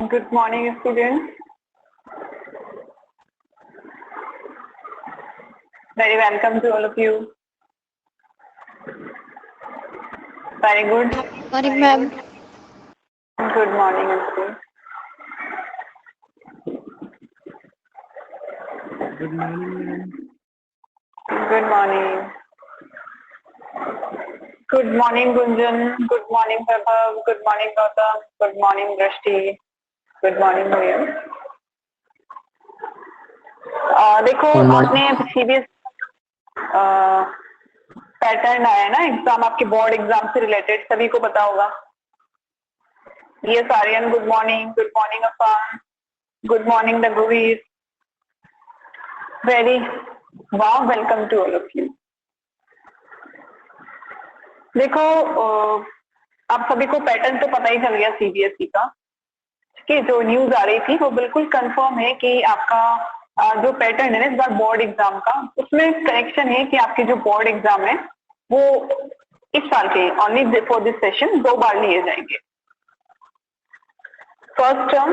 Good morning, students. Very welcome to all of you. Very good. Morning, ma'am. Good morning, students. Good morning, ma'am. Good morning. Good morning, Gunjan. Good morning, Prabhav. Good morning, Gautam. Good morning, Drashti. Good morning, Moyam. देखो आपने CBS pattern आया ना exam, आपके board exam से related सभी को पता होगा। Yes Aryan, good morning. Good morning Afan. Good morning रघुवीर। Very warm welcome to all of you. देखो आप सभी को पैटर्न तो पता ही चल गया सीबीएसई का कि जो न्यूज आ रही थी वो बिल्कुल कंफर्म है कि आपका जो पैटर्न है ना इस बार बोर्ड एग्जाम का, उसमें करेक्शन है कि आपके जो बोर्ड एग्जाम है वो इस साल के ओनली फॉर दिस सेशन 2 बार लिए जाएंगे। First term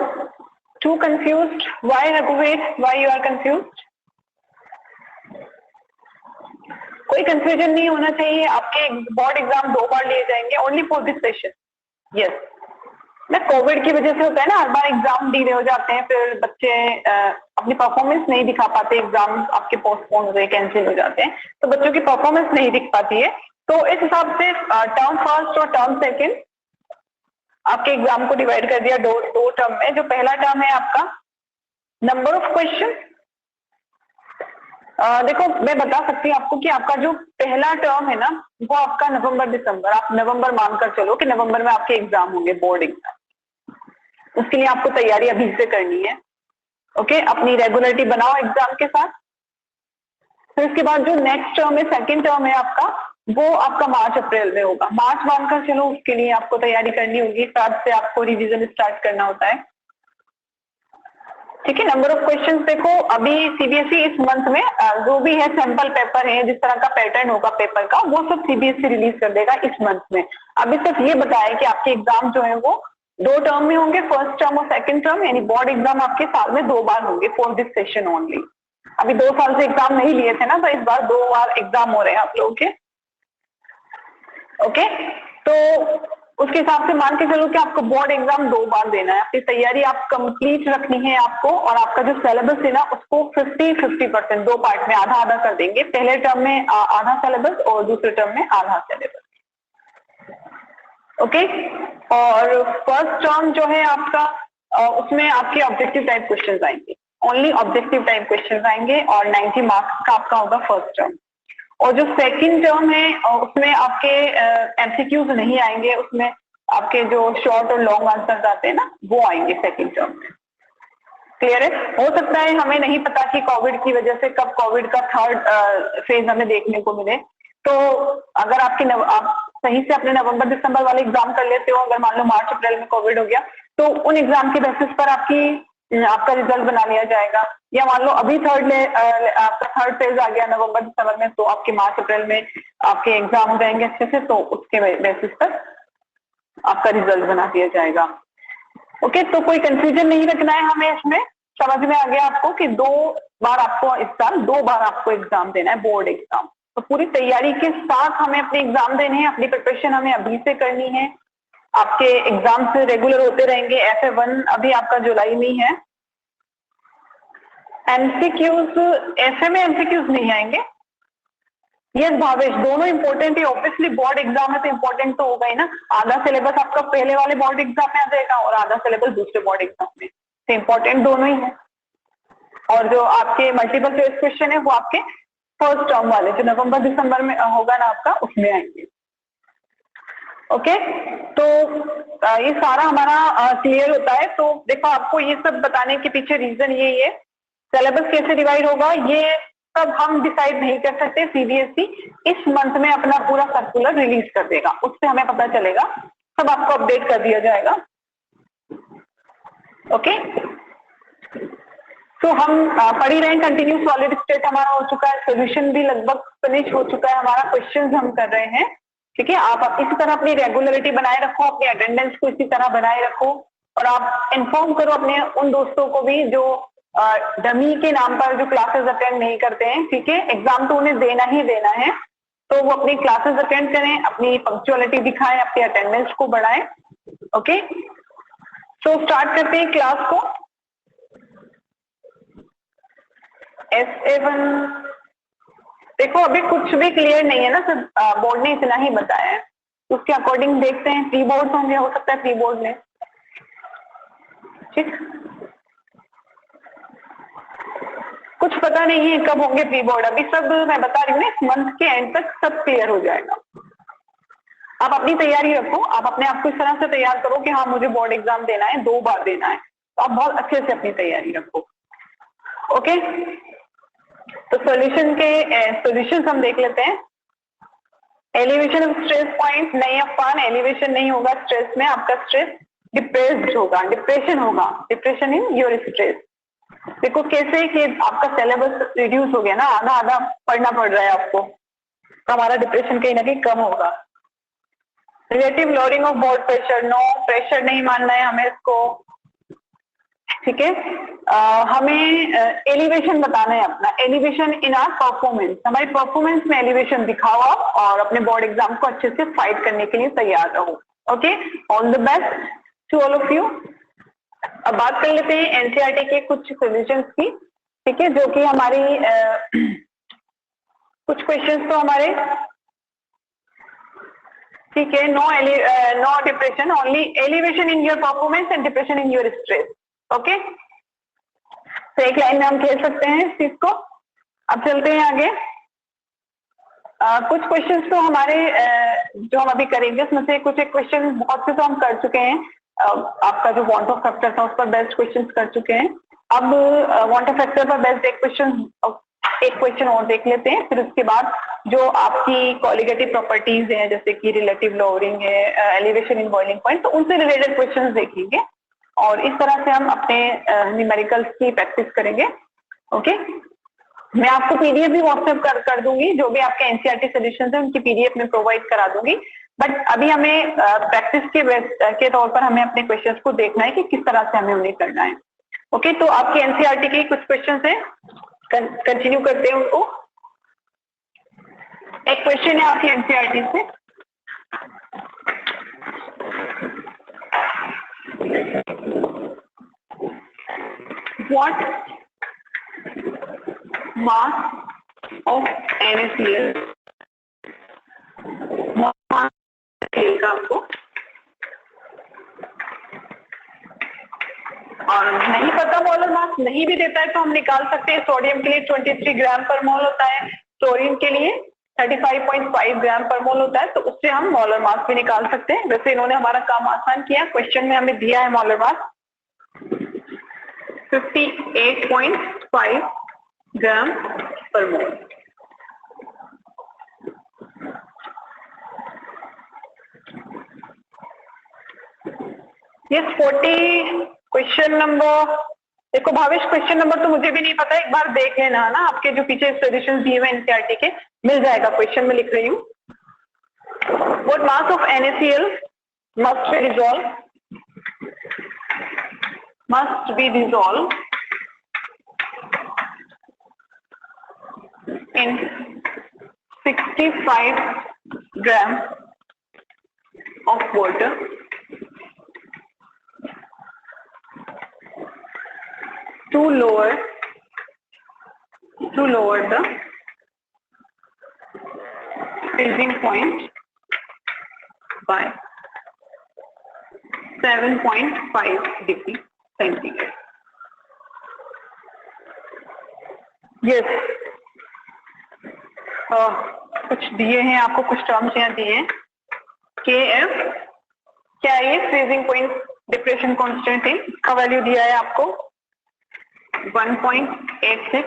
to confused, why रघुवीर, व्हाई यू आर कंफ्यूज्ड? कोई कंफ्यूजन नहीं होना चाहिए। आपके बोर्ड एग्जाम 2 बार लिए जाएंगे only for this session. Yes, ना कोविड की वजह से होता है ना, हर बार एग्जाम डिले हो जाते हैं, फिर बच्चे अपनी परफॉर्मेंस नहीं दिखा पाते, एग्जाम आपके पोस्टपोन हो गए, कैंसिल हो जाते हैं, तो बच्चों की परफॉर्मेंस नहीं दिख पाती है। तो इस हिसाब से टर्म फर्स्ट और टर्म सेकेंड आपके एग्जाम को डिवाइड कर दिया दो टर्म में। जो पहला टर्म है आपका नंबर ऑफ क्वेश्चन, देखो मैं बता सकती हूँ आपको कि आपका जो पहला टर्म है ना वो आपका नवंबर दिसंबर, आप नवंबर मानकर चलो कि नवंबर में आपके एग्जाम होंगे, बोर्ड एग्जाम। उसके लिए आपको तैयारी अभी से करनी है। ओके, अपनी रेगुलरिटी बनाओ एग्जाम के साथ। फिर इसके बाद जो नेक्स्ट टर्म है, सेकेंड टर्म है आपका, वो आपका मार्च अप्रैल में होगा। मार्च मानकर चलो, उसके लिए आपको तैयारी करनी होगी, साथ से आपको रिवीजन स्टार्ट करना होता है। ठीक है, नंबर ऑफ क्वेश्चंस देखो अभी सीबीएसई इस मंथ में जो भी है सैंपल पेपर है, जिस तरह का पैटर्न होगा पेपर का, वो सब सीबीएसई रिलीज कर देगा इस मंथ में। अभी सिर्फ ये बताया कि आपके एग्जाम जो है वो 2 टर्म में होंगे, फर्स्ट टर्म और सेकंड टर्म, यानी बोर्ड एग्जाम आपके साल में 2 बार होंगे फॉर दिस सेशन ओनली। अभी 2 साल से एग्जाम नहीं लिए थे ना, तो इस बार 2 बार एग्जाम हो रहे हैं आप लोगों के। ओके, तो उसके हिसाब से मान के चलो कि आपको बोर्ड एग्जाम 2 बार देना है। आपकी तैयारी आप कंप्लीट रखनी है आपको, और आपका जो सिलेबस है ना उसको 50-50% 2 पार्ट में आधा आधा कर देंगे। पहले टर्म में आधा सिलेबस और दूसरे टर्म में आधा सिलेबस। ओके, और फर्स्ट टर्म जो है आपका उसमें आपके ऑब्जेक्टिव टाइप क्वेश्चंस आएंगे, ओनली ऑब्जेक्टिव टाइप क्वेश्चंस आएंगे, और 90 मार्क्स का आपका होगा फर्स्ट टर्म। और जो सेकंड टर्म है उसमें आपके एमसीक्यूज नहीं आएंगे, उसमें आपके जो शॉर्ट और लॉन्ग आंसर्स आते हैं ना वो आएंगे सेकंड टर्म में। क्लियर है? हो सकता है, हमें नहीं पता कि कोविड की वजह से कब कोविड का थर्ड फेज हमें देखने को मिले, तो अगर आप सही से अपने नवंबर दिसंबर वाले एग्जाम कर लेते हो, अगर मान लो मार्च अप्रैल में कोविड हो गया, तो उन एग्जाम के बेसिस पर आपका रिजल्ट बना लिया जाएगा। या मान लो अभी आपका थर्ड फेज आ गया नवंबर दिसंबर में, तो आपके मार्च अप्रैल में आपके एग्जाम हो जाएंगे अच्छे से, तो उसके बेसिस पर आपका रिजल्ट बना दिया जाएगा। ओके, तो कोई कंफ्यूजन नहीं रखना है हमें इसमें। समझ में आ गया आपको कि 2 बार आपको इस साल 2 बार आपको एग्जाम देना है, बोर्ड एग्जाम। तो पूरी तैयारी के साथ हमें अपने एग्जाम देने हैं, अपनी प्रिपरेशन हमें अभी से करनी है। आपके एग्जाम से रेगुलर होते रहेंगे। FA1 अभी आपका जुलाई में ही है। एमसीक्यूज, ऐसे में एमसीक्यूज नहीं आएंगे। यस भावेश, दोनों इंपॉर्टेंट है, ऑब्वियसली बोर्ड एग्जाम है तो इंपॉर्टेंट तो होगा ही ना। आधा सिलेबस आपका पहले वाले बोर्ड एग्जाम में आ जाएगा और आधा सिलेबस दूसरे बोर्ड एग्जाम में, तो इंपॉर्टेंट दोनों ही है। और जो आपके मल्टीपल चॉइस क्वेश्चन है वो आपके फर्स्ट टर्म वाले जो नवंबर दिसंबर में होगा ना आपका, उसमें आएंगे। ओके, तो ये सारा हमारा क्लियर होता है। तो देखो आपको ये सब बताने के पीछे रीजन यही है, सिलेबस कैसे डिवाइड होगा ये सब हम डिसाइड नहीं कर सकते। सीबीएसई इस मंथ में अपना पूरा सर्कुलर रिलीज कर देगा, उससे हमें पता चलेगा, सब आपको अपडेट कर दिया जाएगा। ओके, तो हम पढ़ ही रहे हैं, कंटिन्यू सॉलिड स्टेट हमारा हो चुका है, सोल्यूशन भी लगभग फिनिश हो चुका है हमारा, क्वेश्चंस हम कर रहे हैं। ठीक है, आप इसी तरह अपनी रेगुलरिटी बनाए रखो, अपनी अटेंडेंस को इसी तरह बनाए रखो, और आप इन्फॉर्म करो अपने उन दोस्तों को भी जो डमी के नाम पर जो क्लासेस अटेंड नहीं करते हैं, ठीक है। एग्जाम तो उन्हें देना ही देना है, तो वो अपनी क्लासेस अटेंड करें, अपनी पंक्चुअलिटी दिखाएं, अपनी अटेंडेंस को बढ़ाएं। ओके, तो स्टार्ट करते हैं क्लास को। SA1 देखो अभी कुछ भी क्लियर नहीं है ना, सिर्फ बोर्ड ने इतना ही बताया है, उसके अकॉर्डिंग देखते हैं। प्री बोर्ड होंगे, हो सकता है प्री बोर्ड में, ठीक। कुछ पता नहीं है कब होंगे प्री बोर्ड, अभी सब मैं बता रही हूँ ना, इस मंथ के एंड तक सब क्लियर हो जाएगा। आप अपनी तैयारी रखो, आप अपने आप को इस तरह से तैयार करो कि हाँ मुझे बोर्ड एग्जाम देना है, 2 बार देना है, तो आप बहुत अच्छे से अपनी तैयारी रखो। ओके, तो सॉल्यूशन के सॉल्यूशंस हम देख लेते हैं। एलिवेशन ऑफ स्ट्रेस पॉइंट, नहीं अफान, एलिवेशन नहीं होगा स्ट्रेस में, आपका स्ट्रेस डिप्रेस्ड होगा, डिप्रेशन होगा, डिप्रेशन इन योर स्ट्रेस। देखो कैसे कि आपका सिलेबस रिड्यूस हो गया ना, आधा आधा पढ़ना पड़ रहा है आपको, तो हमारा डिप्रेशन कहीं ना कहीं कम होगा। Relative lowering of board pressure, no pressure नहीं मानना है हमें इसको, ठीक है। हमें एलिवेशन बताना है अपना, एलिवेशन इन आर परफॉर्मेंस, हमारी परफॉर्मेंस में एलिवेशन दिखाओ आप, और अपने बोर्ड एग्जाम को अच्छे से फाइट करने के लिए तैयार रहो। Okay, all the best to all of you. अब बात कर लेते हैं एनसीईआरटी के कुछ सॉल्यूशंस की, ठीक है, जो कि हमारी कुछ क्वेश्चंस तो हमारे, ठीक है। No depression, only elevation in your performance and depression in your stress. Okay, तो एक लाइन में हम खेल सकते हैं इस चीज को। अब चलते हैं आगे। कुछ क्वेश्चंस तो हमारे जो हम अभी करेंगे उसमें से कुछ एक क्वेश्चन बहुत से तो हम कर चुके हैं। आपका जो वांट ऑफ फैक्टर था उस पर बेस्ट क्वेश्चंस कर चुके हैं। अब वांट ऑफ फैक्टर पर बेस्ट एक क्वेश्चन और देख लेते हैं, फिर उसके बाद जो आपकी कॉलिगेटिव प्रॉपर्टीज हैं जैसे कि रिलेटिव लोअरिंग है, एलिवेशन इन बॉइलिंग पॉइंट, तो उनसे रिलेटेड क्वेश्चंस देखेंगे और इस तरह से हम अपने न्यूमेरिकल्स की प्रैक्टिस करेंगे। ओके, मैं आपको पीडीएफ भी व्हाट्सएप कर दूंगी, जो भी आपके एनसीईआरटी सॉल्यूशंस हैं उनकी पीडीएफ में प्रोवाइड करा दूंगी। बट अभी हमें प्रैक्टिस के तौर पर हमें अपने क्वेश्चंस को देखना है कि किस तरह से हमें उन्हें करना है। ओके, तो आपके एनसीईआरटी के कुछ क्वेश्चंस हैं, कंटिन्यू करते हैं उनको। एक क्वेश्चन है आपकी एनसीईआरटी से, व्हाट मास ऑफ NaCl, आपको और नहीं पता मोलर मास नहीं भी देता है तो हम निकाल सकते हैं। सोडियम के लिए 23 ग्राम पर मोल होता है, क्लोरीन के लिए 35.5 ग्राम पर मोल होता है, तो उससे हम मोलर मास भी निकाल सकते हैं। वैसे इन्होंने हमारा काम आसान किया, क्वेश्चन में हमें दिया है मोलर मास 58.5 ग्राम पर मोल। यस 40 क्वेश्चन नंबर, देखो भावेश क्वेश्चन नंबर तो मुझे भी नहीं पता, एक बार देख लेना है ना, आपके जो पीछे सॉल्यूशंस दिए हुए एनसीईआरटी के मिल जाएगा। क्वेश्चन में लिख रही हूँ, what mass of NaCl must be dissolved in 65 gram of water to lower the freezing point by 7.5 degree centigrade. Yes, कुछ दिए हैं आपको, कुछ टर्म्स यहाँ दिए हैं। KF क्या है ये? फ्रीजिंग पॉइंट डिप्रेशन कांस्टेंट है, इसका वैल्यू दिया है आपको 1.86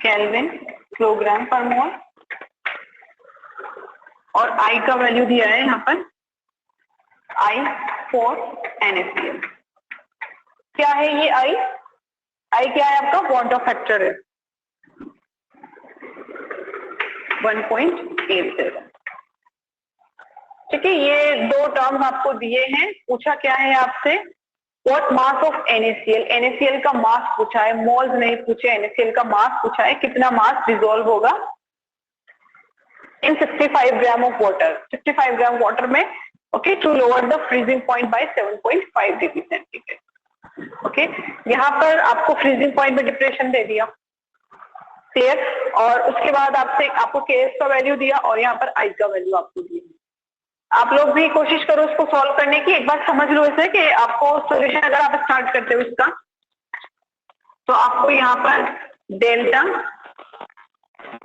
केल्विन किलोग्राम पर मोल, और I का वैल्यू दिया है यहाँ पर I for NaCl। क्या है ये I? I क्या है आपका? वांट ऑफ फैक्टर है 1.87। ठीक है, ये दो टर्म्स आपको दिए हैं। पूछा क्या है आपसे, what mass of NaCl, NaCl का मास पूछा है, मोल्स नहीं पूछे, NaCl का मास पूछा है, कितना मास डिसॉल्व होगा in 65 gram of water, 65 gram water में, okay, to lower the freezing point by 7.5 degree centigrade. Okay, यहाँ पर आपको फ्रीजिंग पॉइंट में डिप्रेशन दे दिया, क्लियर, और उसके बाद आपको Ks का वैल्यू दिया और यहाँ पर I का वैल्यू आपको दिया। आप लोग भी कोशिश करो इसको सॉल्व करने की, एक बार समझ लो इसे कि आपको सॉल्यूशन अगर आप स्टार्ट करते हो इसका, तो आपको यहाँ पर delta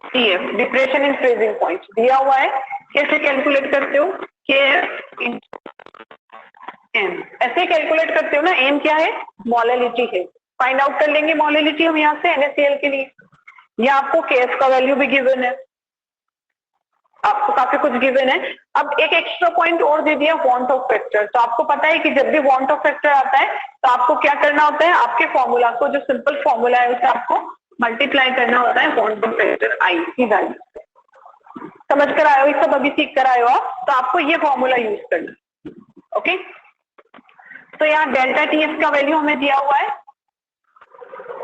TF depression in freezing point दिया हुआ है, कैसे कैलकुलेट करते हो, KF M, ऐसे कैलकुलेट करते हो ना। M क्या है, मोलैलिटी है, फाइंड आउट कर लेंगे मोलैलिटी हम यहाँ से NaCl के लिए। या आपको Kf का वैल्यू भी गिवन है, आपको काफी कुछ गिवन है। अब एक एक्स्ट्रा पॉइंट और दे दिया, वांट ऑफ फैक्टर। तो आपको पता है कि जब भी वांट ऑफ फैक्टर आता है तो आपको क्या करना होता है, आपके फॉर्मूला को, जो सिंपल फॉर्मूला है उसे आपको मल्टीप्लाई करना होता है वांट ऑफ फैक्टर I की वैल्यू। समझ कर आए हो, ये सब अभी सीख कर आए हो आप, तो आपको ये फॉर्मूला यूज करना। ओके, तो यहाँ डेल्टा TF का वैल्यू हमें दिया हुआ है,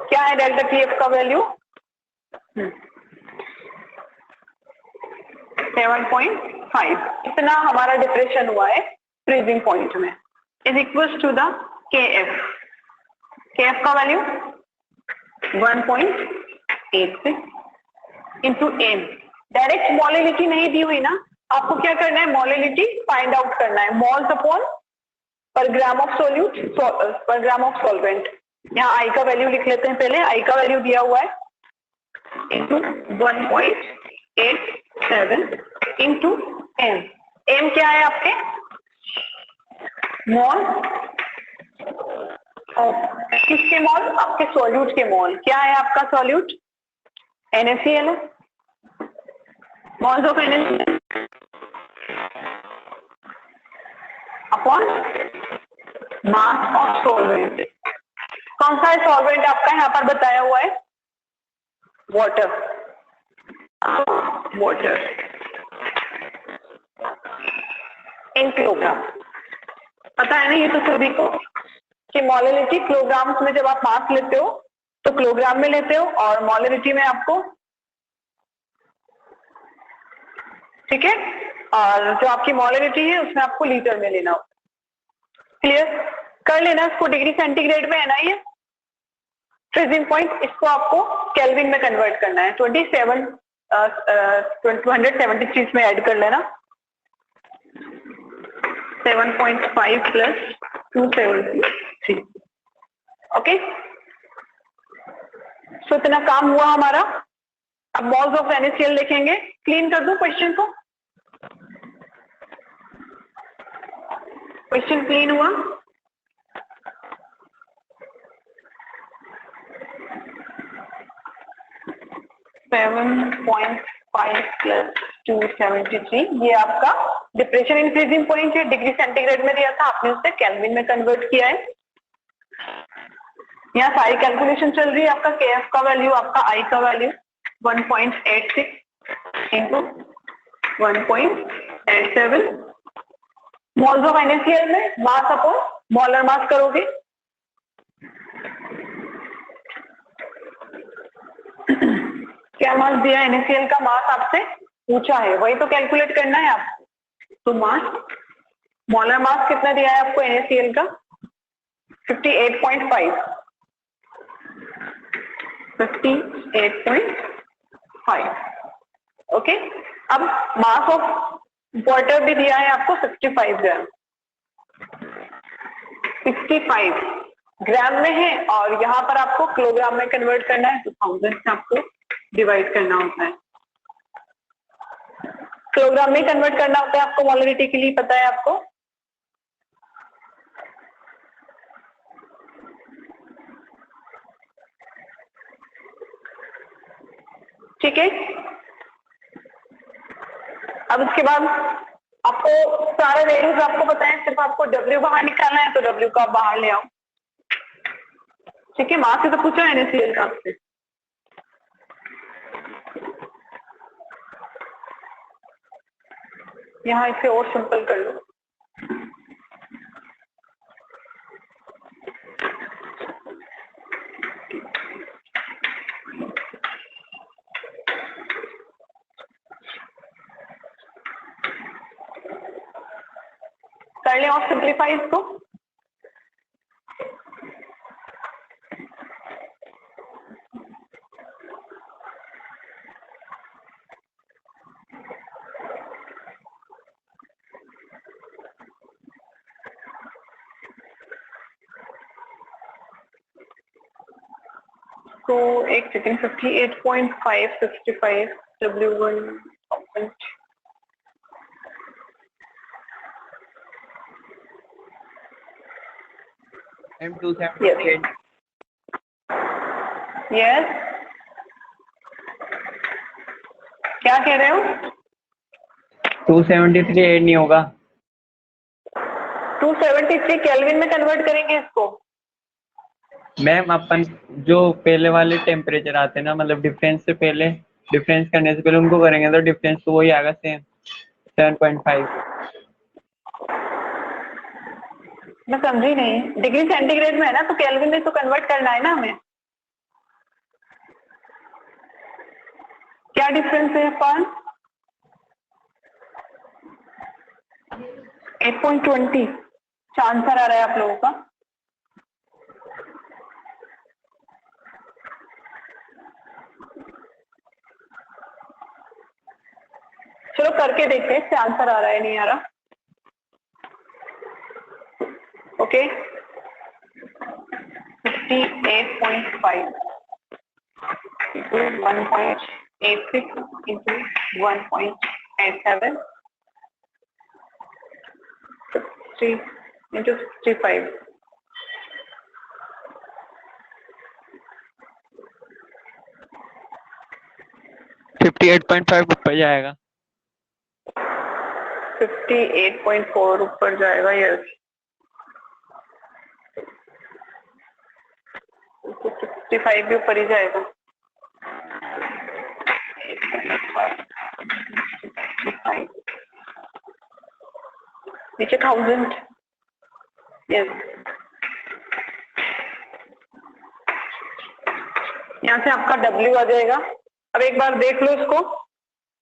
क्या है डेल्टा TF का वैल्यू, 7.5, इतना हमारा डिप्रेशन हुआ है फ्रीजिंग पॉइंट में, is equals to the KF, KF का value 1.86 into M। Direct molality नहीं दी हुई ना, आपको क्या करना है, मोलैलिटी फाइंड आउट करना है, मोल्स अपॉन पर ग्राम ऑफ सोल्यूट, पर ग्राम ऑफ सॉल्वेंट। यहाँ I का वैल्यू लिख लेते हैं पहले, I का वैल्यू दिया हुआ है इंटू 1.87 इंटू M। M क्या है आपके, मोल किसके मोल, आपके सॉल्यूट के मोल। क्या है आपका सॉल्यूट, NaCl है, moles of NaCl upon mass of solvent. कौन सा है सॉल्वेंट आपका यहाँ पर बताया हुआ है, वाटर, वाटर इन किलोग्राम। पता है ना ये तो सभी को कि मोलैलिटी किलोग्राम्स में जब आप मास लेते हो तो किलोग्राम में लेते हो, और मोलैलिटी में आपको, ठीक है, और जो आपकी मोलैलिटी है उसमें आपको लीटर में लेना होगा। क्लियर कर लेना इसको, डिग्री सेंटीग्रेड में है ना ये फ्रीजिंग पॉइंट, इसको आपको केल्विन में कन्वर्ट करना है, 273 में ऐड कर लेना, 7.5 प्लस 273। ओके, सो इतना काम हुआ हमारा। अब मोल्स ऑफ NaCl देखेंगे, क्लीन कर दूं क्वेश्चन को, क्वेश्चन क्लीन हुआ, सेवन 5 प्लस 273, ये आपका डिप्रेशन इन फ्रीजिंग पॉइंट है, डिग्री सेंटीग्रेड में दिया था, आपने उसे केल्विन में कन्वर्ट किया है। यहाँ सारी कैलकुलेशन चल रही है, आपका KF का वैल्यू, आपका I का value 1.86 into 1.87, moles of NaCl में मास अपॉन मोलर मास करोगे, क्या मास दिया NaCl का, मास आपसे पूछा है, वही तो कैलकुलेट करना है आपको। तो मास, मोलर मास कितना दिया है आपको NaCl का, 58.5, 58.5। ओके, अब मास ऑफ वाटर भी दिया है आपको 65 ग्राम, 65 ग्राम में है, और यहाँ पर आपको किलोग्राम में कन्वर्ट करना है, तो 1000 से आपको डिवाइड करना होता है, किलोग्राम में कन्वर्ट करना होता है आपको, मोलैलिटी के लिए पता है आपको। ठीक है, अब इसके बाद आपको सारे वैल्यूज आपको पता है, सिर्फ आपको W बाहर निकालना है, तो W का बाहर ले आओ। ठीक है, मास से तो पूछा है NaCl का आपसे, यहाँ इसे और सिंपल कर लो। कर लें और सिंप्लीफाई इसको। तो एक सेकेंड, 58.5 65 W1 मैम 278 यस, क्या कह रहे हो? 273 ऐड नहीं होगा। 273 केल्विन में कन्वर्ट करेंगे इसको। मैम अपन जो पहले वाले टेम्परेचर आते हैं ना, मतलब डिफरेंस से पहले, डिफरेंस करने से पहले उनको करेंगे तो डिफरेंस तो वही आएगा सेम 7.5। मैं समझी नहीं, डिग्री सेंटीग्रेड में है ना, तो केल्विन में तो कन्वर्ट करना है ना हमें। क्या डिफरेंस है अपन? 8.20 आंसर आ रहा है आप लोगों का। चलो करके देखते हैं इससे आंसर आ रहा है नहीं आ रहा। ओके 58.5 1.86 into 1.87 60 into 65 58.5 ऊपर जाएगा। 58.4 ऊपर जाएगा। यस 65 भी ऊपर ही जाएगा। 8.5 नीचे 1000। यस यहाँ से आपका W आ जाएगा। अब एक बार देख लो इसको,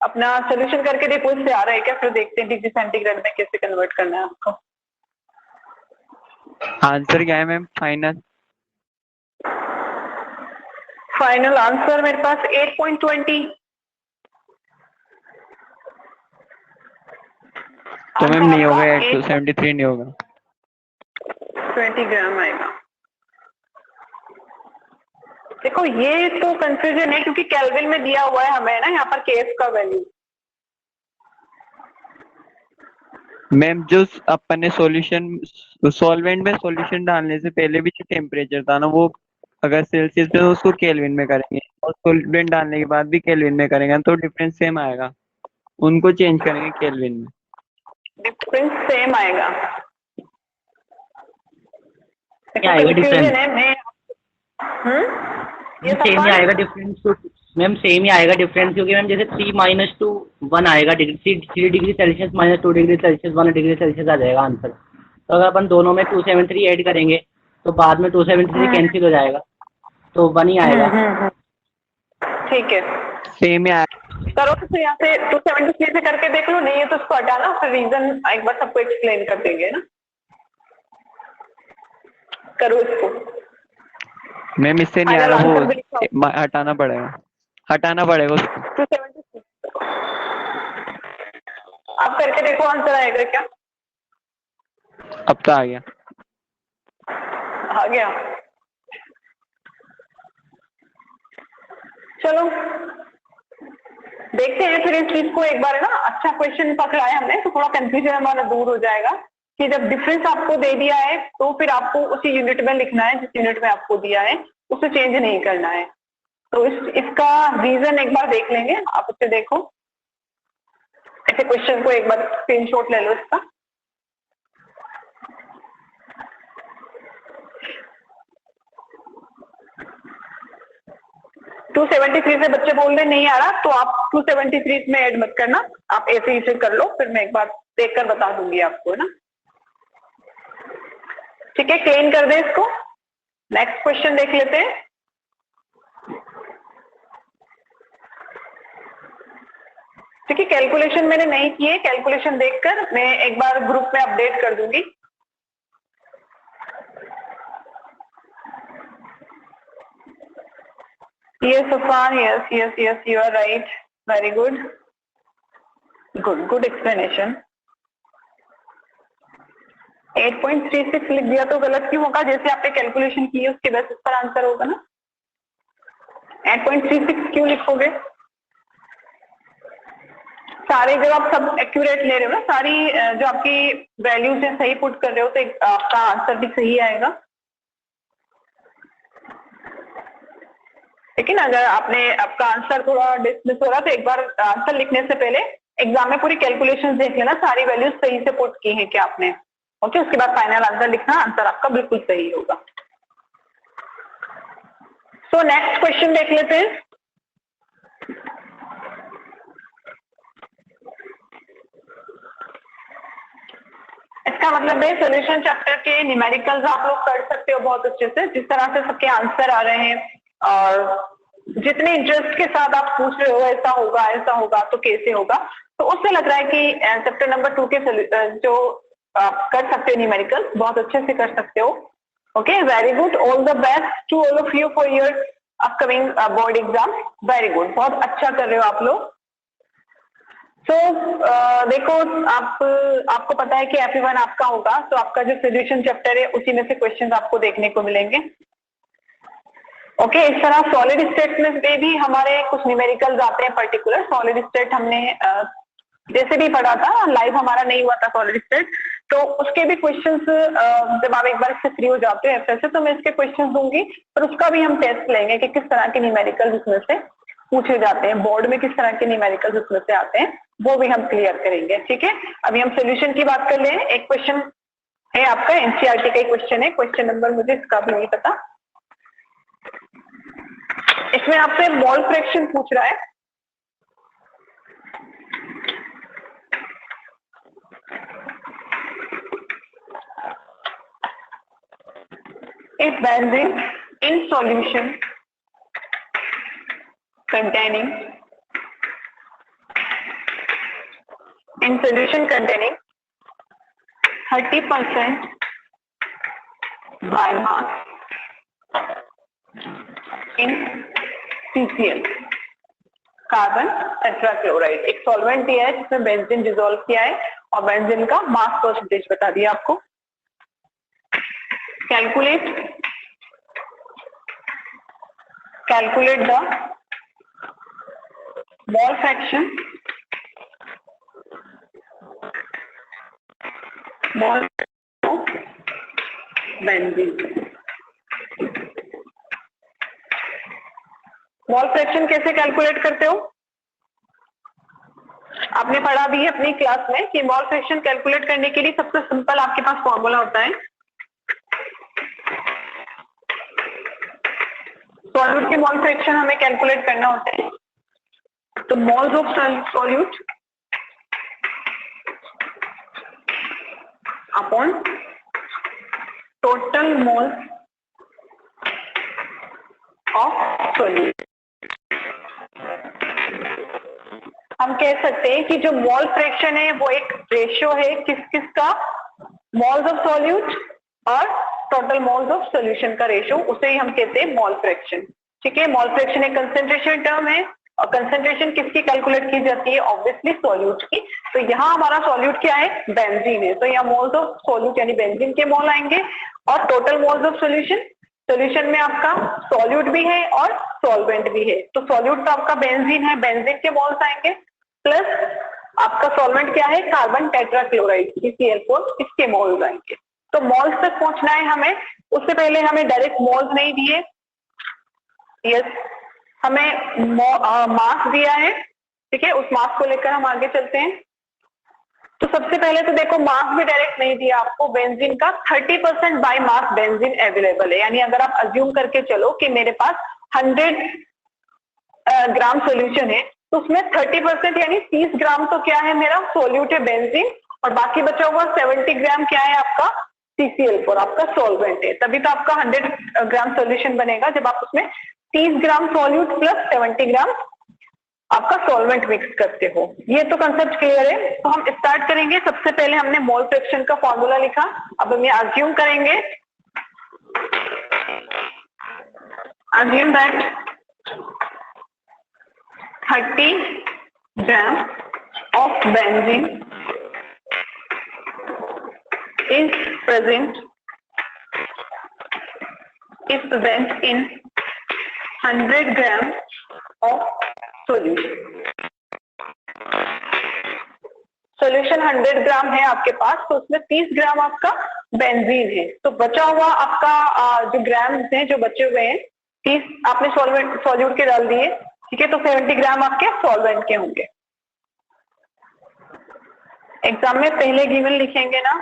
अपना सोल्यूशन करके देखो इससे आ रहा है क्या, फिर देखते हैं डिग्री सेंटीग्रेड में कैसे कन्वर्ट करना है आपको। आंसर क्या है मैम फाइनल? फाइनल आंसर मेरे पास 8.20। तो मैम नहीं होगा, 873 नहीं होगा। 20 ग्राम आएगा। देखो ये तो कंफ्यूजन है क्योंकि केल्विन में दिया हुआ है हमें ना यहाँ पर केएफ का वैल्यू। मैम जो अपन ने सॉल्यूशन सॉल्वेंट में सॉल्यूशन डालने से पहले भी जो टेम्परेचर था ना, वो अगर सेल्सियस पे तो उसको केल्विन में करेंगे, और सॉल्वेंट डालने के बाद भी केल्विन में करेंगे तो डिफरेंस सेम आएगा। उनको चेंज करेंगे केल्विन में। डिफरेंस सेम आएगा। क्या आएगा डिफरेंस? है मैं ये सेम ही आएगा डिफरेंस तो मैम, सेम ही आएगा डिफरेंस, क्योंकि मैम जैसे 3 - 2 1 आएगा, 3 degree Celsius - 2 degree Celsius 1 degree Celsius आ जाएगा आंसर। तो अगर अपन दोनों में 273 ऐड करेंगे तो बाद में 273 कैंसिल हो जाएगा, तो 1 ही आएगा। ठीक है सेम ही आएगा। करो तो यहाँ से 273 से करके देख लो, नहीं है तो उसको हटाना, फिर रीजन एक बार सबको एक्सप्लेन कर देंगे ना। करो इसको। मैम इससे नहीं आ रहा, वो हटाना पड़ेगा, हटाना पड़ेगा उसको। 273 आप करके देखो आंसर आएगा क्या? अब तो आ गया। आ गया। चलो देखते हैं फिर इस चीज को एक बार, है ना। अच्छा क्वेश्चन पकड़ा है हमने तो थोड़ा कंफ्यूजन हमारा दूर हो जाएगा कि जब डिफरेंस आपको दे दिया है तो फिर आपको उसी यूनिट में लिखना है जिस यूनिट में आपको दिया है, उसे चेंज नहीं करना है। तो इसका रीजन एक बार देख लेंगे, आप उसे देखो। ऐसे क्वेश्चन को एक बार स्क्रीनशॉट ले लो इसका। टू 73 से बच्चे बोल रहे नहीं आ रहा, तो आप 273 इसमें ऐड मत करना, आप ऐसे ही कर लो, फिर मैं एक बार देखकर बता दूंगी आपको ना। ठीक है, क्लीन कर दे इसको। नेक्स्ट क्वेश्चन देख लेते हैं। ठीक है, कैलकुलेशन मैंने नहीं की है, कैलकुलेशन देखकर मैं एक बार ग्रुप में अपडेट कर दूंगी। Yes, Safan, yes, you are right. Very good. Good explanation. 8.36 लिख दिया तो गलत क्यों होगा? जैसे आपने कैलकुलेशन की है उसके बेसिस पर आंसर होगा ना। 8.36 क्यों लिखोगे? सारे जब आप सब एक्यूरेट ले रहे हो ना, सारी जो आपकी वैल्यूज है सही पुट कर रहे हो, तो आपका आंसर भी सही आएगा। लेकिन अगर आपका आंसर थोड़ा डिसमिस हो रहा तो एक बार आंसर लिखने से पहले एग्जाम में पूरी कैलकुलेशन देख लेना, सारी वैल्यूज सही से पुट की है क्या आपने। ओके, उसके बाद फाइनल आंसर लिखना, आंसर आपका बिल्कुल सही होगा। सो नेक्स्ट क्वेश्चन देख लेते हैं। इसका मतलब है सॉल्यूशन चैप्टर के न्यूमेरिकल्स आप लोग कर सकते हो बहुत अच्छे से, जिस तरह से सबके आंसर आ रहे हैं और जितने इंटरेस्ट के साथ आप पूछ रहे हो ऐसा होगा तो कैसे होगा, तो उससे लग रहा है कि चैप्टर नंबर 2 के जो आप कर सकते हो न्यूमेरिकल्स बहुत अच्छे से कर सकते हो। Okay, very good, all the best to all of you for your upcoming board exam. Very good, बहुत अच्छा कर रहे हो आप लोग। तो देखो, आपको पता है कि FE1 आपका होगा, तो आपका जो सोल्यूशन चैप्टर है उसी में से क्वेश्चंस आपको देखने को मिलेंगे। ओके, इस तरह सॉलिड स्टेट में भी हमारे कुछ न्यूमेरिकल्स आते हैं पर्टिकुलर। सॉलिड स्टेट हमने जैसे भी पढ़ा था, लाइव हमारा नहीं हुआ था सॉलिड स्टेट, तो उसके भी क्वेश्चंस जब आप एक बार इससे फ्री हो जाते हो FS से, तो मैं इसके क्वेश्चंस दूंगी, पर उसका भी हम टेस्ट लेंगे कि किस तरह के न्यूमेरिकल्स इसमें से पूछे जाते हैं, बोर्ड में किस तरह के न्यूमेरिकल्स उसमें से आते हैं, वो भी हम क्लियर करेंगे। ठीक है, अभी हम सोल्यूशन की बात कर ले। एक क्वेश्चन है आपका NCERT का क्वेश्चन है, क्वेश्चन नंबर मुझे इसका भी नहीं पता। इसमें आपसे मोल फ्रैक्शन पूछ रहा है। If benzene in solution containing 30% by mass in CCl carbon tetrachloride, एक सॉल्वेंट दिया है जिसमें बेंजीन डिसॉल्व किया है और बेंजीन का मास परसेंटेज बता दिया आपको। Calculate the mole fraction of benzene. Mole fraction कैसे कैलकुलेट करते हो? आपने पढ़ा भी है अपनी क्लास में कि मोल फ्रैक्शन कैलकुलेट करने के लिए सबसे सिंपल आपके पास फॉर्मूला होता है। सॉल्यूट के मोल फ्रैक्शन हमें कैलकुलेट करना होता है, तो moles of solute upon total moles of solute. हम कह सकते हैं कि जो मोल फ्रैक्शन है वो एक रेशियो है किस का, मोल्स ऑफ सॉल्यूट और टोटल मोल्स ऑफ सॉल्यूशन का रेशियो, उसे ही हम कहते हैं मोल फ्रैक्शन। ठीक है, मोल फ्रैक्शन एक कंसेंट्रेशन टर्म है और कंसेंट्रेशन किसकी कैलकुलेट की जाती है? ऑब्वियसली सॉल्यूट की। तो यहाँ हमारा सॉल्यूट क्या है? बेंजीन है, तो यहाँ मोल्स ऑफ सॉल्यूट यानी बेंजीन के मोल आएंगे और total moles of solution, solution में आपका सॉल्यूट भी है और सॉल्वेंट भी है, तो सॉल्यूट तो आपका बेंजीन है, बेंजीन के मोल्स आएंगे, प्लस आपका सॉल्वेंट क्या है? कार्बन टेट्राक्लोराइड CCl4, इसके मोल्स आएंगे। तो मोल्स तक पहुंचना है हमें, उससे पहले हमें डायरेक्ट मोल्स नहीं दिए। यस, हमें मास दिया है। ठीक है, उस मास को लेकर हम आगे चलते हैं। तो सबसे पहले तो देखो, मास भी डायरेक्ट नहीं दिया आपको, बेंजीन का 30% बाय मास बेंजीन अवेलेबल है, यानी अगर आप अज्यूम करके चलो कि मेरे पास 100 ग्राम सोल्यूशन है, तो उसमें 30% यानी 30 ग्राम तो क्या है मेरा सोल्यूट है बेंजीन, और बाकी बचा हुआ 70 ग्राम क्या है आपका CCl4 आपका सॉल्वेंट है। तभी तो आपका 100 ग्राम सॉल्यूशन बनेगा जब आप उसमें 30 ग्राम सॉल्यूट प्लस 70 ग्राम आपका सॉल्वेंट मिक्स करते हो। ये तो कंसेप्ट क्लियर है। तो हम स्टार्ट करेंगे। सबसे पहले हमने मोल फ्रैक्शन का फॉर्मूला लिखा, अब हम ये अज्यूम करेंगे, assume that 30 gram of benzene is present in 100 gram of solution. Solution 100 ग्राम है आपके पास, तो उसमें 30 ग्राम आपका बेंजीन है। तो बचा हुआ आपका जो ग्राम हैं जो बचे हुए हैं 30 आपने सॉल्यूट के डाल दिए, ठीक है, तो 70 ग्राम आपके सॉल्वेंट के होंगे। एग्जाम में पहले गिवन लिखेंगे ना,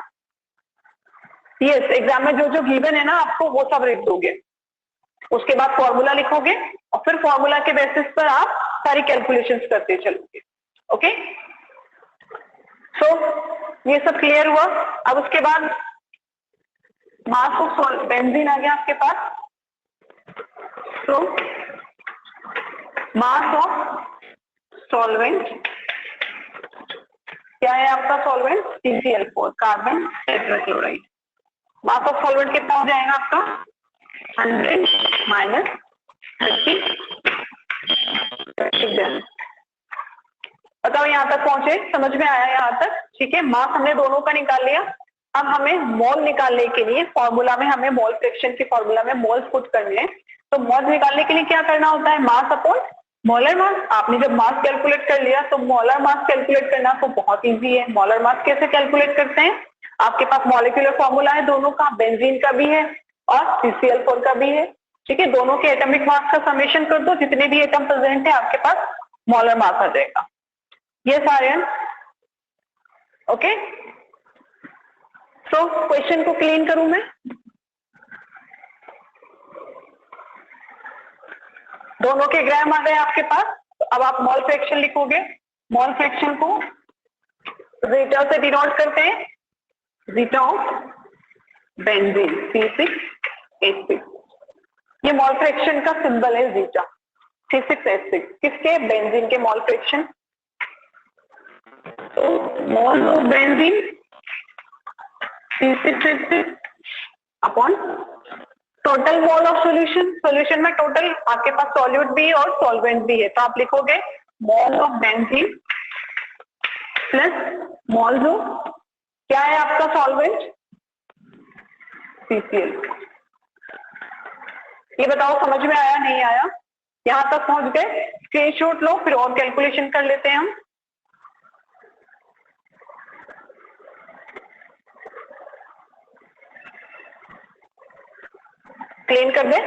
यस एग्जाम में जो जो गिवन है ना आपको वो सब लिख दोगे, उसके बाद फॉर्मूला लिखोगे और फिर फॉर्मूला के बेसिस पर आप सारी कैलकुलेशंस करते चलोगे। ओके, सो ये सब क्लियर हुआ। अब उसके बाद मास ऑफ बेंजीन आ गया आपके पास, तो मास ऑफ सॉल्वेंट क्या है आपका solvent CCl4 carbon tetrachloride. Mass of solvent कितना हो जाएगा आपका 100 माइनस 30 ग्राम। बताओ यहाँ तक पहुंचे, समझ में आया यहाँ तक? ठीक है, मास हमने दोनों का निकाल लिया। अब हमें मोल निकालने के लिए फॉर्मूला में हमें मोल फ्रैक्शन के फॉर्मूला में मोल पुट करने हैं। तो मोल निकालने के लिए क्या करना होता है, मास अपॉन मोलर मास। आपने जब मास कैलकुलेट कर लिया तो मोलर मास कैलकुलेट करना तो बहुत इजी है। मोलर मास कैसे कैलकुलेट करते हैं, आपके पास मॉलिक्यूलर फॉर्मूला है दोनों का, बेंजीन का भी है और CCl4 का भी है, ठीक है। दोनों के एटॉमिक मास का समेशन कर दो, जितने भी एटम प्रेजेंट है आपके पास मोलर मास आ जाएगा। ये सारे, ओके। सो क्वेश्चन को क्लीन करूं मैं, दोनों के ग्राम आ गए आपके पास। तो अब आप मोल फ्रैक्शन लिखोगे। मोल फ्रैक्शन को जीटा से डिनोट करते हैं, जीटा ऑफ बेंजीन C6H6। ये मोल फ्रैक्शन का सिंबल है जीटा, C6H6। किसके, बेंजीन के मोल फ्रैक्शन। तो mole of benzene C6H6 upon total mole of solution. Solution में टोटल आपके पास सॉल्यूट भी है और सॉल्वेंट भी है, तो आप लिखोगे मोल ऑफ बेंजीन प्लस मोल जो क्या है आपका सॉल्वेंट CCl। ये बताओ समझ में आया नहीं आया, यहां तक पहुंच गए? स्क्रीनशॉट लो, फिर और कैलकुलेशन कर लेते हैं हम। क्लीन कर दे।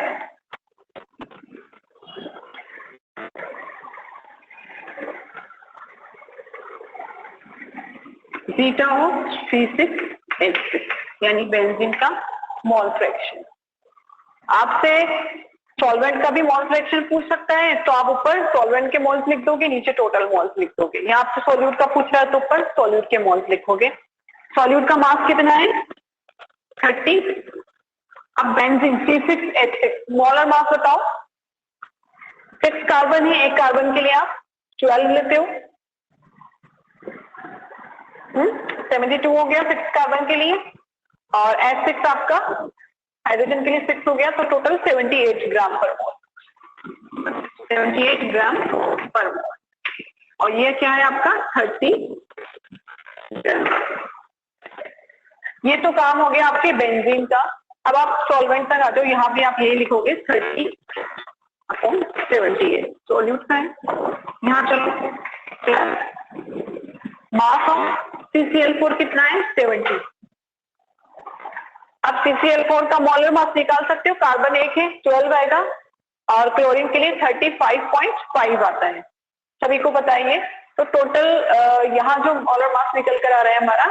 जीटा ऑफ C6H6 यानी बेंजीन का मोल फ्रैक्शन। आपसे सॉल्वेंट का भी मोल फ्रैक्शन पूछ सकता है, तो आप ऊपर सॉल्वेंट के मोल्स लिख दोगे, नीचे टोटल मोल्स लिख दोगे। यहाँ आपसे सॉल्यूट का पूछ रहा है तो ऊपर सॉल्यूट के मोल्स लिखोगे। सॉल्यूट का मास कितना है 30। अब बेंजीन C6H6 मोलर मास बताओ। 6 कार्बन है, एक कार्बन के लिए आप 12 लेते हो, 72 हो गया 6 कार्बन के लिए, और H6 आपका हाइड्रोजन के लिए 6 हो गया, तो टोटल 78 ग्राम पर मोल, 78 ग्राम पर मोल। और ये क्या है आपका 30 ग्राम। ये तो काम हो गया आपके बेंजीन का। अब आप सॉल्वेंट तक आ जाओ, यहाँ भी आप ये लिखोगे 30 अपॉन 78 सॉल्यूट का है। यहाँ चलो मास ऑफ CCl4 कितना है 70। अब CCl4 का मोलर मास निकाल सकते हो, कार्बन एक है 12 आएगा और क्लोरीन के लिए 35.5 आता है, सभी को बताइए। तो टोटल यहाँ जो मोलर मास निकल कर आ रहा है हमारा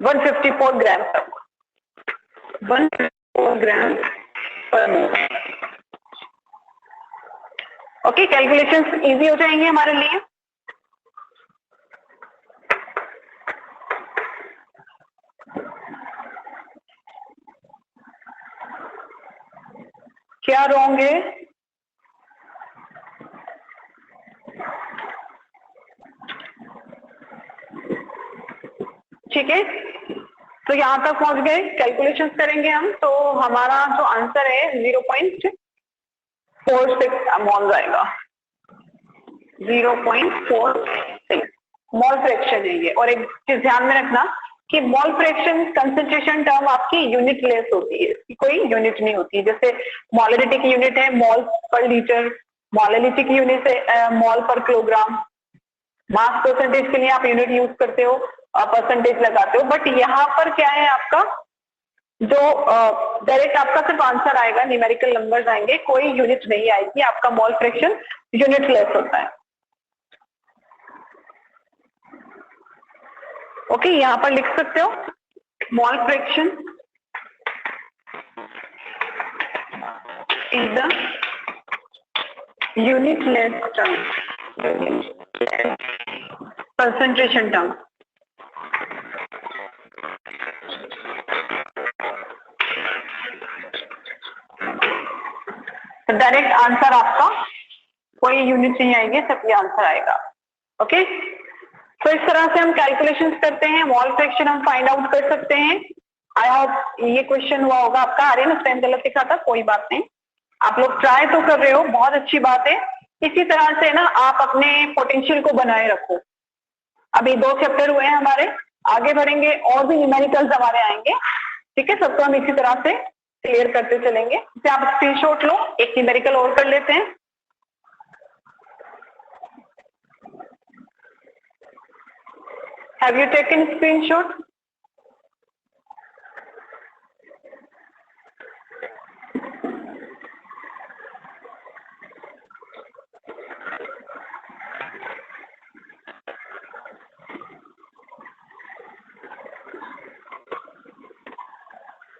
154 ग्राम तक, 154 ग्राम पर मोल। ओके, कैलकुलेशंस इजी हो जाएंगे हमारे लिए। क्या रॉन्ग है? ठीक है, तो यहां तक पहुंच गए। कैलकुलेशंस करेंगे हम, तो हमारा जो आंसर है 0.46 मोल आएगा। 0.46 मोल फ्रैक्शन है ये। और एक चीज ध्यान में रखना कि मोल फ्रैक्शन कंसंट्रेशन टर्म आपकी यूनिट लेस होती है, इसकी कोई यूनिट नहीं होती। जैसे मोलरिटी की यूनिट है मोल पर लीटर, मोलरिटी की यूनिट है मोल पर किलोग्राम, मास परसेंटेज के लिए आप यूनिट यूज करते हो, परसेंटेज लगाते हो। बट यहाँ पर क्या है, आपका जो डायरेक्ट आपका सिर्फ आंसर आएगा, न्यूमेरिकल नंबर्स आएंगे, कोई यूनिट नहीं आएगी। आपका मोल फ्रैक्शन यूनिट लेस होता है। ओके, यहाँ पर लिख सकते हो mole fraction is the unit less term, concentration term. तो डायरेक्ट आंसर आपका कोई यूनिट नहीं आएगी, सिर्फ ये आंसर आएगा। ओके, तो इस तरह से हम कैलकुलेशंस करते हैं, मोल फ्रैक्शन हम फाइंड आउट कर सकते हैं। आई होप ये क्वेश्चन हुआ होगा आपका। अरे ना टाइम गलत लिखा था, कोई बात नहीं, आप लोग ट्राई तो कर रहे हो, बहुत अच्छी बात है। इसी तरह से ना आप अपने पोटेंशियल को बनाए रखो। अभी 2 चैप्टर हुए हैं हमारे, आगे बढ़ेंगे और भी न्यूमेरिकल्स हमारे आएंगे। ठीक है, सबको हम इसी तरह से क्लियर करते चलेंगे। इसे आप स्क्रीनशॉट लो, एक न्यूमेरिकल और कर लेते हैं। Have you taken screenshot?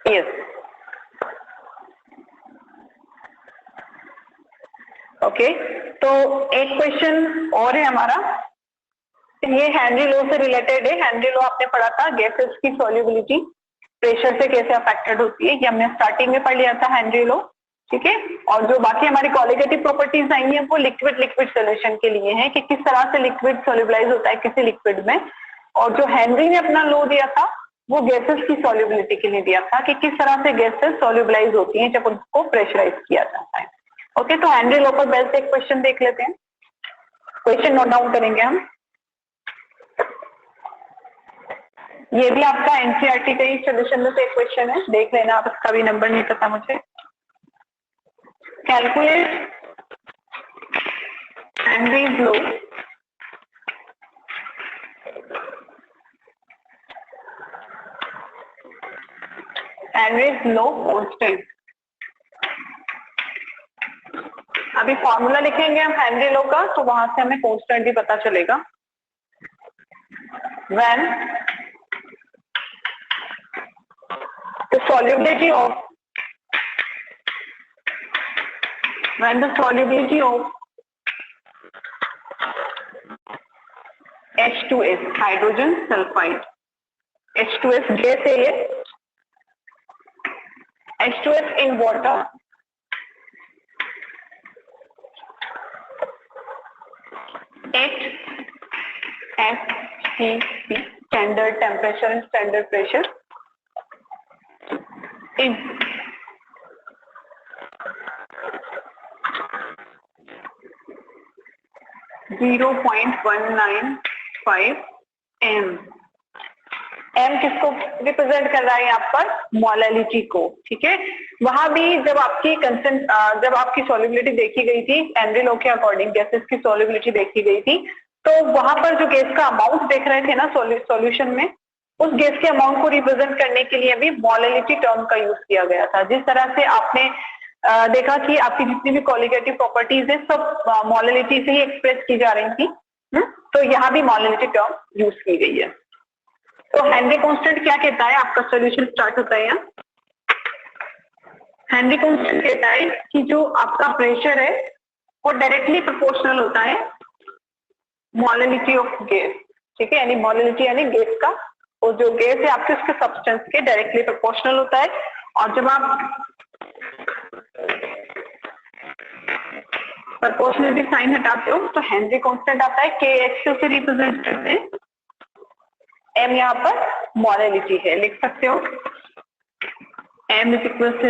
Yes. Okay, तो एक क्वेश्चन और है हमारा, ये हेनरी लॉ से रिलेटेड है। हेनरी लॉ आपने पढ़ा था, गैसेस की सॉल्युबिलिटी प्रेशर से कैसे अफेक्टेड होती है, ये हमने स्टार्टिंग में पढ़ लिया था हेनरी लॉ। ठीक है, और जो बाकी हमारी क्वालिटेटिव प्रॉपर्टीज आई हैं वो लिक्विड लिक्विड सोल्यूशन के लिए है, कि किस तरह से लिक्विड सोल्यूबलाइज होता है किसी लिक्विड में। और जो हेनरी ने अपना लॉ दिया था वो गैसेस की सॉल्युबिलिटी के लिए दिया था, कि किस तरह से गैसेस सॉल्युबलाइज होती हैं जब उनको प्रेशराइज किया जाता है। ओके, तो हेनरी लॉ पर बेस्ट एक क्वेश्चन देख लेते हैं। क्वेश्चन नोट डाउन करेंगे हम। ये भी आपका एनसीईआरटी का ही सोल्यूशन में से एक क्वेश्चन है, देख लेना आप, इसका भी नंबर नहीं पता मुझे। Calculate Henry's law Henry's law constant. अभी फॉर्मूला लिखेंगे हम हेनरी लॉ का, तो वहां से हमें कांस्टेंट भी पता चलेगा। When the solubility of H2S hydrogen sulphide, H2S gas है ये, H2S in water at STP standard temperature and standard pressure is 0.195 m। m किसको रिप्रेजेंट कर रहा है यहाँ पर? मोलैलिटी को। ठीक है, वहां भी जब आपकी सॉल्युबिलिटी देखी गई थी हेनरी लॉ के अकॉर्डिंग, गैसेस की सॉल्युबिलिटी देखी गई थी, तो वहां पर जो गैस का अमाउंट देख रहे थे ना सॉल्यूशन में, उस गैस के अमाउंट को रिप्रेजेंट करने के लिए भी मोलैलिटी टर्म का यूज किया गया था। जिस तरह से आपने देखा कि आपकी जितनी भी क्वालिटेटिव प्रॉपर्टीज है सब मोलैलिटी से ही एक्सप्रेस की जा रही थी, तो यहाँ भी मोलैलिटी टर्म यूज की गई है। तो हेनरी कांस्टेंट क्या कहता है, आपका सॉल्यूशन स्टार्ट होता है यहाँ। हेनरी कांस्टेंट कहता है कि जो आपका प्रेशर है वो डायरेक्टली प्रोपोर्शनल होता है मोलिलिटी ऑफ गैस, ठीक है, यानी मोलिलिटी यानी गैस का, और जो गैस है आपके उसके सब्सटेंस के डायरेक्टली प्रोपोर्शनल होता है। और जब आप प्रोपोर्शनलिटी साइन हटाते हो तो हेनरी कांस्टेंट आता है, के एच से रिप्रेजेंट करते हैं, एम यहाँ पर मोलिलिटी है, लिख सकते हो M is equal to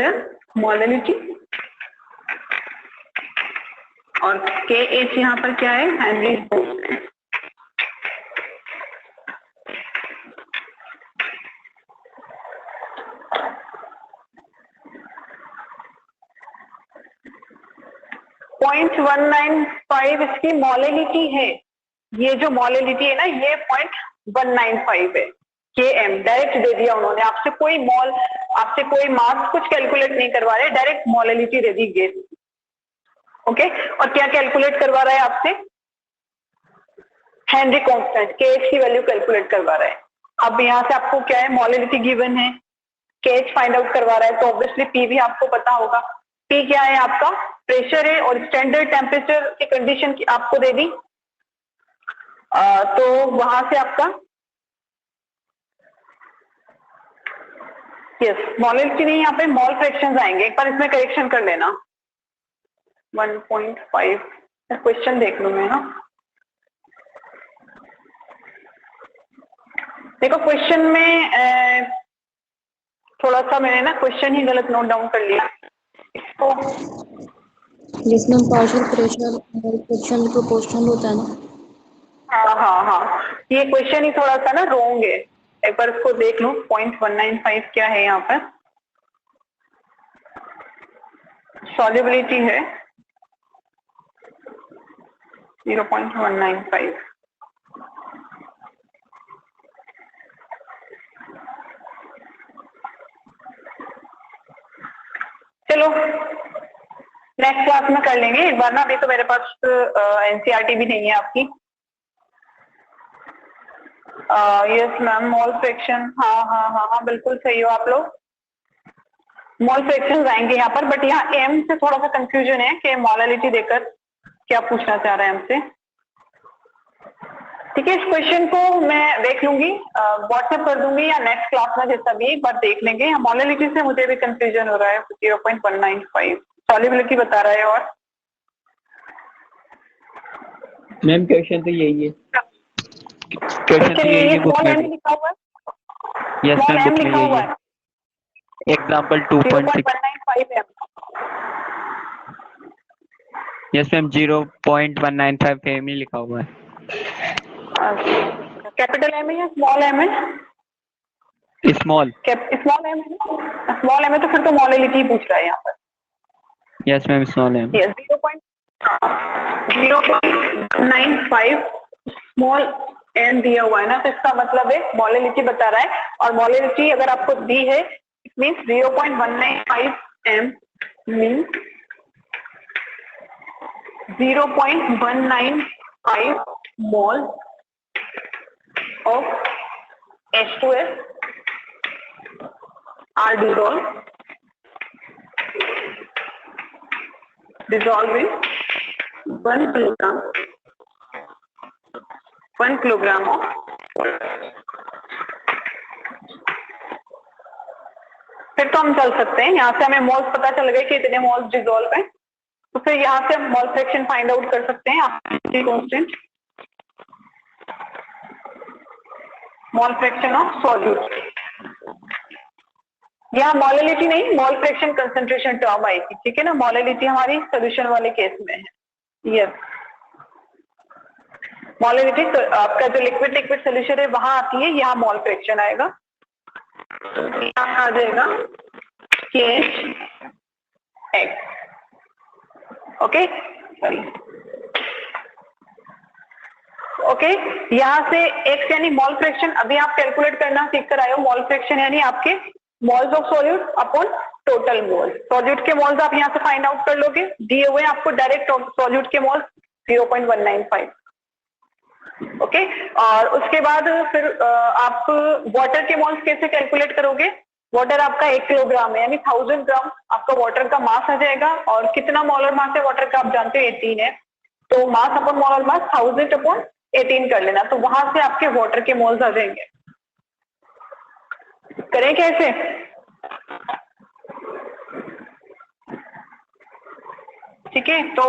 molality, और के एच यहाँ पर क्या है, हेनरी कांस्टेंट। पॉइंट 195 इसकी मोलिलिटी है, ये जो मोलिलिटी है ना ये 0.195 है, के एम डायरेक्ट दे दिया उन्होंने, आपसे कोई मोल, आपसे कोई मास कुछ कैलकुलेट नहीं करवा रहे, डायरेक्ट मोलिलिटी दे दी गैस। ओके, और क्या कैलकुलेट करवा रहा है आपसे, हेनरी कांस्टेंट, के एच की वैल्यू कैलकुलेट करवा रहा है। अब यहाँ से आपको क्या है, मोलिलिटी गिवन है, के एच फाइंड आउट करवा रहा है, तो ऑब्वियसली पी भी आपको पता होगा, पी क्या है आपका प्रेशर है, और स्टैंडर्ड टेम्परेचर की कंडीशन की आपको दे दी, तो वहां से आपका यस मोलिलिटी नहीं, यहाँ पे मोल फ्रैक्शंस आएंगे, एक बार इसमें करेक्शन कर लेना 1.5, क्वेश्चन देख लूं मैं ना, देखो क्वेश्चन में थोड़ा सा मैंने ना क्वेश्चन ही गलत नोट डाउन कर लिया, तो जिसमें पार्शियल प्रेशर फ्रिक्शन प्रोपोर्शनल होता है ना। हाँ, ये क्वेश्चन ही थोड़ा सा ना रॉन्ग है, एक बार इसको देख लूं, 0.195 क्या है यहाँ पर, सॉल्युबिलिटी है 0.195, चलो नेक्स्ट क्लास में कर लेंगे एक बार ना, अभी तो मेरे पास एनसीईआरटी भी नहीं है आपकी। यस मैम, मोल फ्रैक्शन, हाँ बिल्कुल सही हो आप लोग, मोल फ्रैक्शन आएंगे यहाँ पर, बट यहाँ एम से थोड़ा सा कंफ्यूजन है कि मोलिलिटी देकर क्या पूछना चाह रहा है हमसे। ठीक है, इस क्वेश्चन को मैं देख लूंगी, व्हाट्सएप कर दूंगी या नेक्स्ट क्लास में जैसा भी एक बार देख लेंगे। मोलिलिटी से मुझे भी कंफ्यूजन हो रहा है, 0.195 सॉल्युबिलिटी बता रहा है, और मैम क्वेश्चन तो यही है, क्वेश्चन तो यही है बुक में लिखा हुआ है, यस मैम बुक में यही है, example 2.6 yes ma'am 0.195 fame he लिखा हुआ है। कैपिटल एम है या स्मॉल एम है? स्मॉल स्मॉल एम है, स्मॉल एम है तो फिर तो मोलिलिटी पूछ रहा है यहाँ पर। Yes ma'am small M, 0.95 small M दिया हुआ है ना, तो इसका मतलब है मोलिलिटी बता रहा है, और मोलिलिटी अगर आपको दी है it means 0.195 M mean 0.195 mole of H2S are dissolved in 1 kilogram of फिर तो हम चल सकते हैं, यहाँ से हमें मोल्स पता चल गए कि इतने मोल्स डिसॉल्व हैं, तो फिर यहाँ से हम मोल फ्रैक्शन फाइंड आउट कर सकते हैं, constant mole fraction of solute. यहाँ मोलिलिटी नहीं, मोल फ्रैक्शन कंसंट्रेशन टर्म आएगी, ठीक है ना, मोलिलिटी हमारी सोल्यूशन वाले केस में है। यस, मोलिलिटी तो आपका जो लिक्विड लिक्विड सोल्यूशन है वहां आती है, यहाँ मोल फ्रैक्शन आएगा, यहाँ आ जाएगा KH। ओके ओके, यहाँ से x यानी मोल फ्रैक्शन, अभी आप कैलकुलेट करना सीख कर आए हो, मोल फ्रैक्शन यानी आपके moles of solute upon total mole, solute के मोल्स आप यहाँ से फाइंड आउट कर लोगे, दिए हुए आपको डायरेक्ट सॉल्यूट के मोल्स 0.195। ओके, और उसके बाद फिर आप वाटर के मोल्स कैसे कैलकुलेट करोगे, वाटर आपका 1 किलोग्राम है, यानी 1000 ग्राम आपका वाटर का मास आ जाएगा। और कितना मोलर मास है वाटर का आप जानते हो 18 है, तो mass upon molar mass 1000 upon 18 कर लेना, तो वहां से आपके वाटर के मोल्स आ जाएंगे। करें कैसे? ठीक है, तो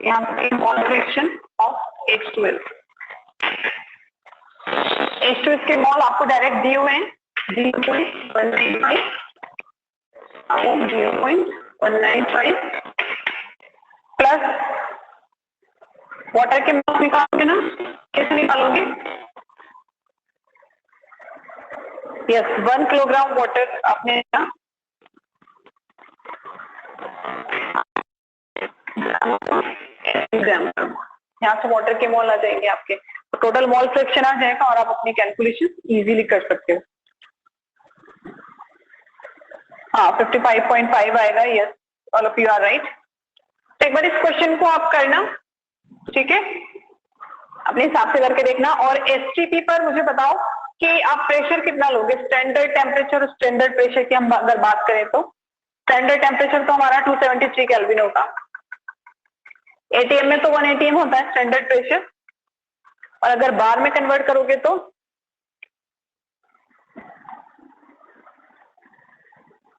यहाँ पे mole fraction of H2S। H2S के मोल आपको डायरेक्ट दिए हुए हैं 0.195 प्लस वाटर के मोल निकालोगे ना, कैसे निकालोगे? यस, 1 किलोग्राम वाटर आपने यहाँ से वाटर के मोल आ जाएंगे आपके, तो टोटल मोल फ्रैक्शन आ जाएगा और आप अपनी कैलकुलेशन इजीली कर सकते हो। हाँ 55.5 आएगा। Yes, all of you are right. तो एक बार इस क्वेश्चन को आप करना, ठीक है, अपने हिसाब से करके देखना। और एसटीपी पर मुझे बताओ कि आप प्रेशर कितना लोगे, स्टैंडर्ड टेम्परेचर और स्टैंडर्ड प्रेशर की हम अगर बात करें तो स्टैंडर्ड टेम्परेचर तो हमारा 273 केल्विन होगा, एटीएम में तो 1 ATM होता है स्टैंडर्ड प्रेशर, और अगर बार में कन्वर्ट करोगे तो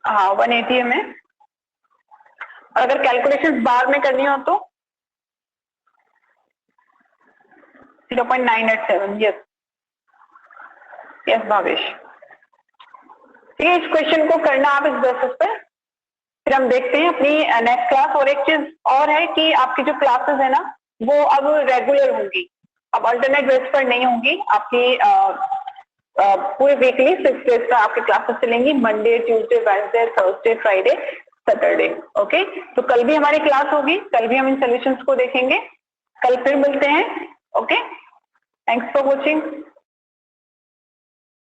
हाँ 1 ATM है, और अगर कैलकुलेशंस बार में करनी हो तो 0.987। यस यस भावेश, ठीक है, इस क्वेश्चन को करना आप इस बेसिस पे, फिर हम देखते हैं अपनी नेक्स्ट क्लास। और एक चीज और है कि आपकी जो क्लासेस है ना वो अब रेगुलर होंगी, अब अल्टरनेट बेस पर नहीं होंगी आपकी। पूरे वीकली 6 डेज का आपकी क्लासेस चलेंगी, Monday, Tuesday, Wednesday, Thursday, Friday, Saturday. Okay, तो कल भी हमारी क्लास होगी, कल भी हम इन सॉल्यूशंस को देखेंगे। कल फिर मिलते हैं। Okay, thanks for watching.